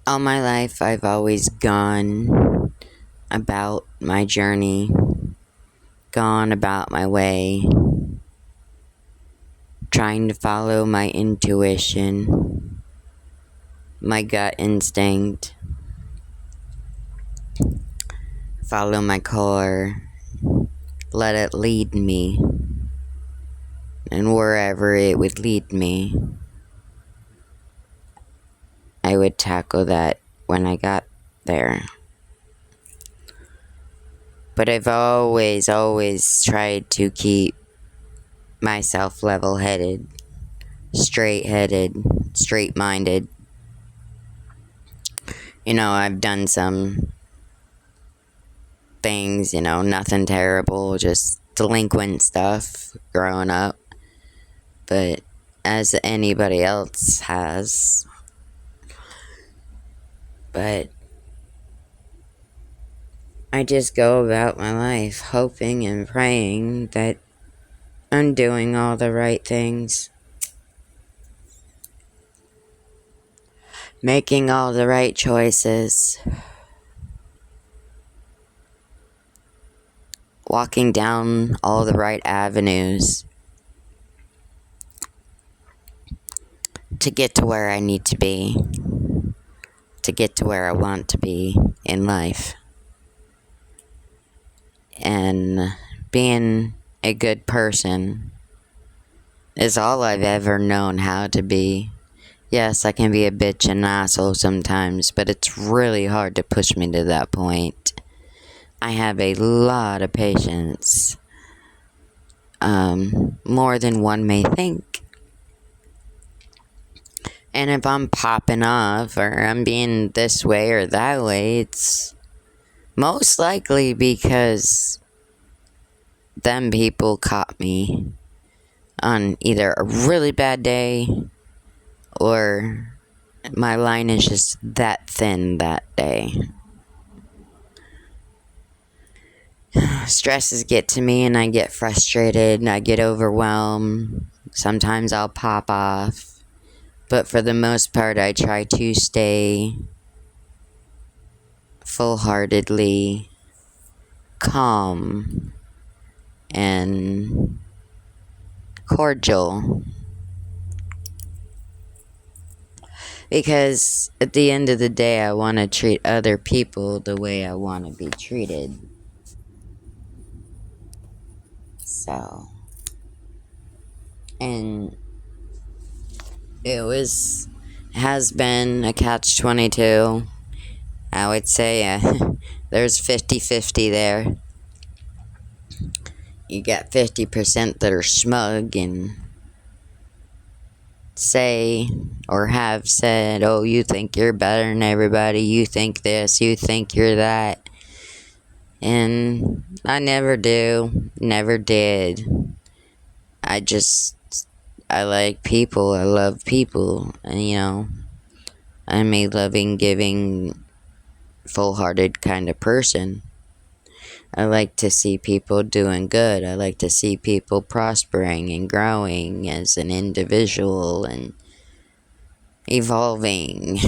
All my life, I've always gone about my journey, gone about my way, trying to follow my intuition, my gut instinct, follow my core, let it lead me, and wherever it would lead me, I would tackle that when I got there. But I've always tried to keep myself level-headed, straight-headed, straight-minded. I've done some things, nothing terrible, just delinquent stuff growing up. But as anybody else has. But I just go about my life hoping and praying that I'm doing all the right things, making all the right choices, walking down all the right avenues to get to where I need to be, to get to where I want to be in life. And being a good person is all I've ever known how to be. Yes, I can be a bitch and an asshole sometimes, but it's really hard to push me to that point. I have a lot of patience. More than one may think. And if I'm popping off or I'm being this way or that way, it's most likely because them people caught me on either a really bad day or my line is just that thin that day. Stresses get to me and I get frustrated and I get overwhelmed. Sometimes I'll pop off. But for the most part, I try to stay full-heartedly calm and cordial. Because at the end of the day, I want to treat other people the way I want to be treated. So, and has been a catch-22. I would say there's 50-50 there. You got 50% that are smug and say or have said, oh, you think you're better than everybody, you think this, you think you're that. And I never do, never did. I like people, I love people, and I'm a loving, giving, full-hearted kind of person. I like to see people doing good. I like to see people prospering and growing as an individual and evolving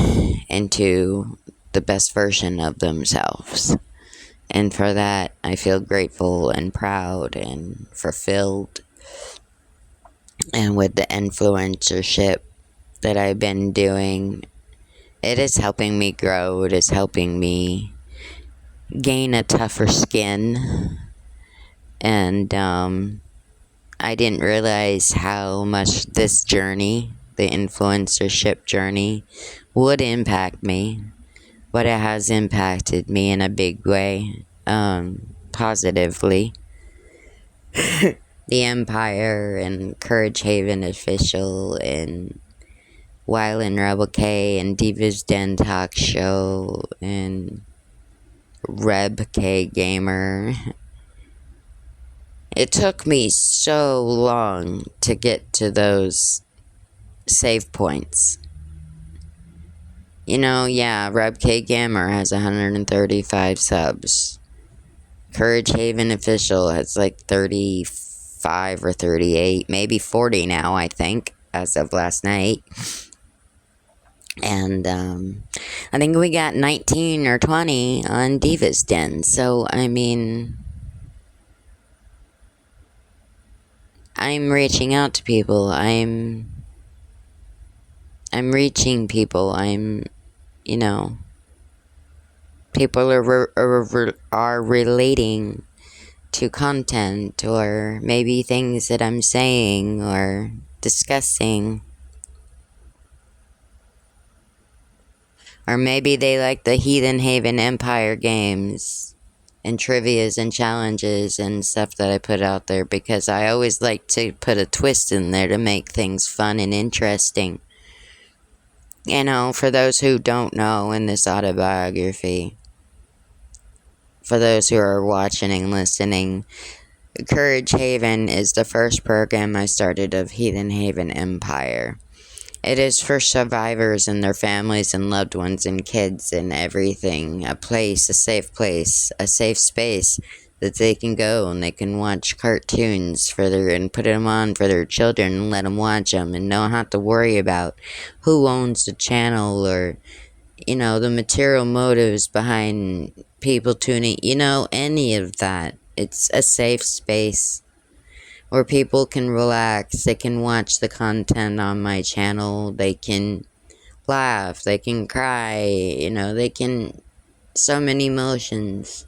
into the best version of themselves. And for that, I feel grateful and proud and fulfilled. And with the influencership that I've been doing, it is helping me grow. It is helping me gain a tougher skin. And I didn't realize how much this journey, the influencership journey, would impact me. But it has impacted me in a big way, positively. The Empire and Courage Haven Official and Wyland Rebel K and Divas Den Talk Show and Reb K Gamer. It took me so long to get to those save points. Reb K Gamer has 135 subs. Courage Haven Official has like 35 or 38, maybe 40 now, I think, as of last night. And I think we got 19 or 20 on Divas Den. So, I mean, I'm reaching out to people. I'm reaching people. You know, people are relating to content or maybe things that I'm saying or discussing. Or maybe they like the Heathen Haven Empire games and trivias and challenges and stuff that I put out there, because I always like to put a twist in there to make things fun and interesting. You know, for those who don't know, in this autobiography, for those who are watching and listening, Courage Haven is the first program I started of Heathen Haven Empire. It is for survivors and their families and loved ones and kids and everything. A place, a safe space that they can go and they can watch cartoons and put them on for their children and let them watch them and don't have to worry about who owns the channel or, the material motives behind people tuning, any of that. It's a safe space where people can relax, they can watch the content on my channel, they can laugh, they can cry, so many emotions.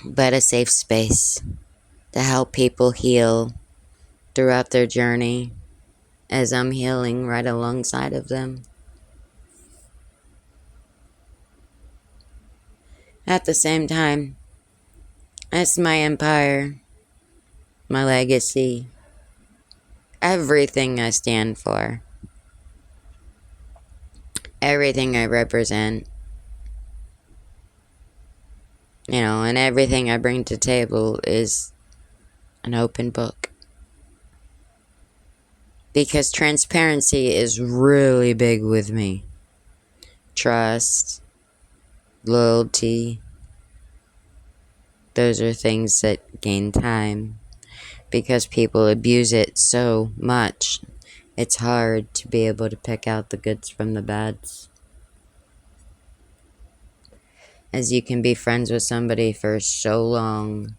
But a safe space to help people heal throughout their journey as I'm healing right alongside of them. At the same time, it's my empire, my legacy, everything I stand for, everything I represent, and everything I bring to the table is an open book. Because transparency is really big with me. Trust, loyalty, those are things that gain time. Because people abuse it so much, it's hard to be able to pick out the goods from the bads. As you can be friends with somebody for so long,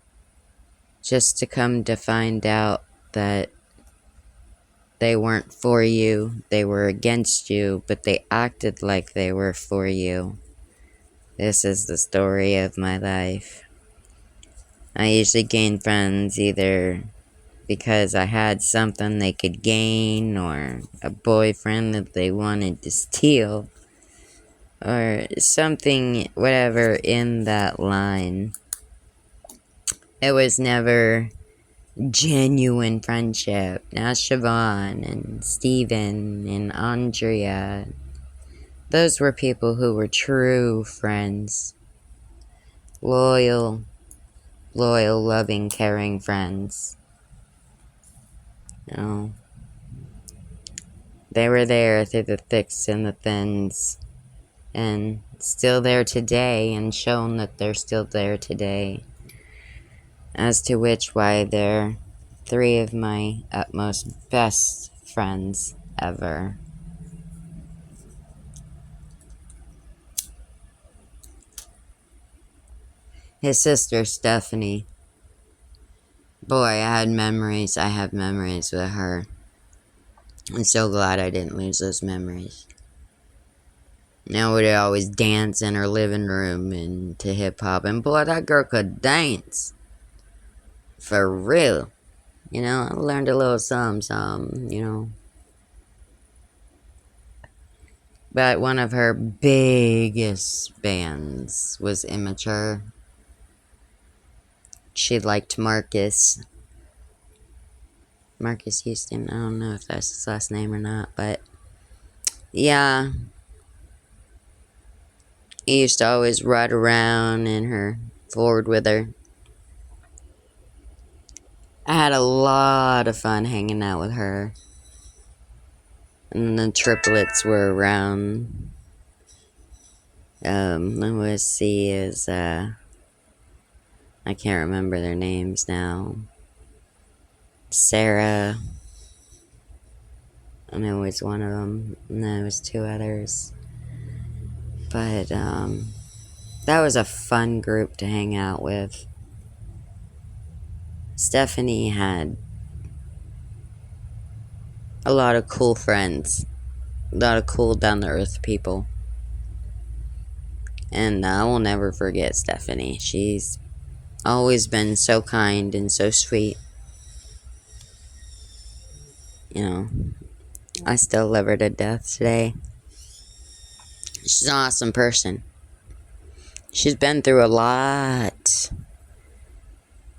just to come to find out that they weren't for you, they were against you, but they acted like they were for you. This is the story of my life. I usually gain friends either because I had something they could gain, or a boyfriend that they wanted to steal, or something, whatever, in that line. It was never genuine friendship. Now Siobhan and Steven and Andrea, those were people who were true friends. Loyal, loving, caring friends. They were there through the thicks and the thins, and still there today, and shown that they're still there today. As to why they're 3 of my utmost best friends ever. His sister, Stephanie. Boy, I have memories with her. I'm so glad I didn't lose those memories. Now we'd always dance in her living room and to hip-hop. And boy, that girl could dance. For real. I learned a little some. But one of her biggest bands was Immature. She liked Marcus Houston. I don't know if that's his last name or not, but yeah. He used to always ride around in her Ford with her. I had a lot of fun hanging out with her. And the triplets were around. Let's see, I can't remember their names now. Sarah, and I was one of them, and there was two others. But that was a fun group to hang out with. Stephanie had a lot of cool friends, a lot of cool down-to-earth people. And I will never forget Stephanie. She's always been so kind and so sweet. You know, I still love her to death today. She's an awesome person. She's been through a lot.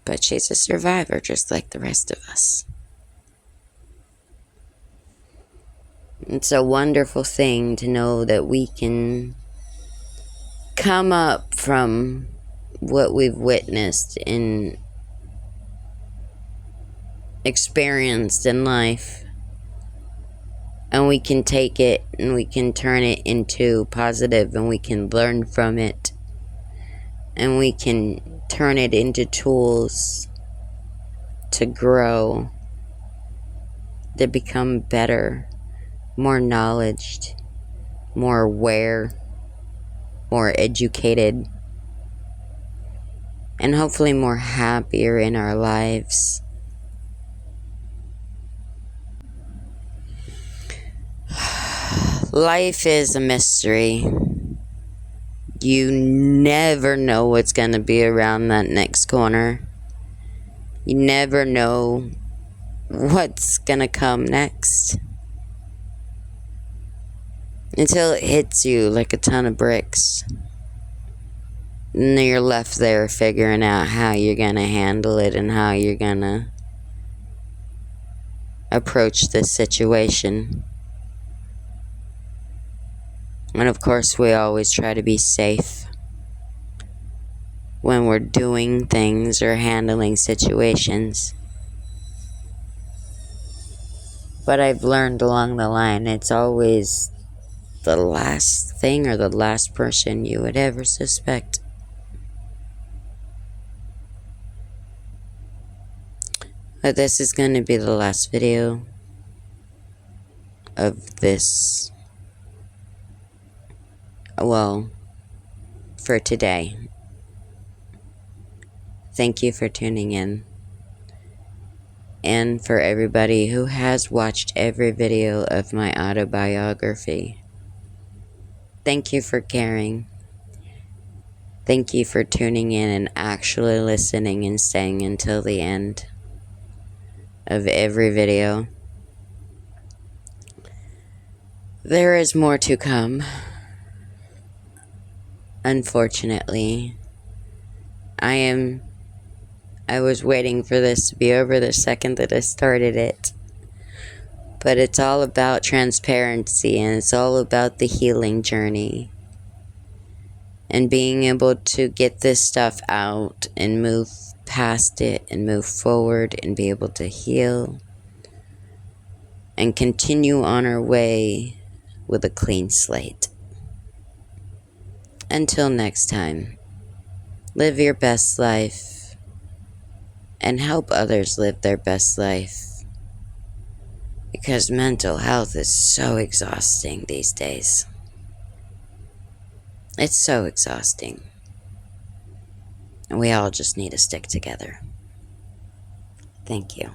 But she's a survivor just like the rest of us. It's a wonderful thing to know that we can come up from what we've witnessed and experienced in life, and we can take it and we can turn it into positive, and we can learn from it, and we can turn it into tools to grow, to become better, more knowledge, more aware, more educated, and hopefully more happier in our lives. Life is a mystery. You never know what's going to be around that next corner. You never know what's going to come next. Until it hits you like a ton of bricks. And then you're left there figuring out how you're going to handle it and how you're going to approach this situation. And of course, we always try to be safe when we're doing things or handling situations. But I've learned along the line, it's always the last thing or the last person you would ever suspect. But this is going to be the last video of this, well, for today. Thank you for tuning in. And for everybody who has watched every video of my autobiography, thank you for caring. Thank you for tuning in and actually listening and staying until the end of every video. There is more to come. Unfortunately, I was waiting for this to be over the second that I started it. But it's all about transparency, and it's all about the healing journey. And being able to get this stuff out and move past it and move forward and be able to heal and continue on our way with a clean slate. Until next time, live your best life and help others live their best life. Because mental health is so exhausting these days. It's so exhausting. And we all just need to stick together. Thank you.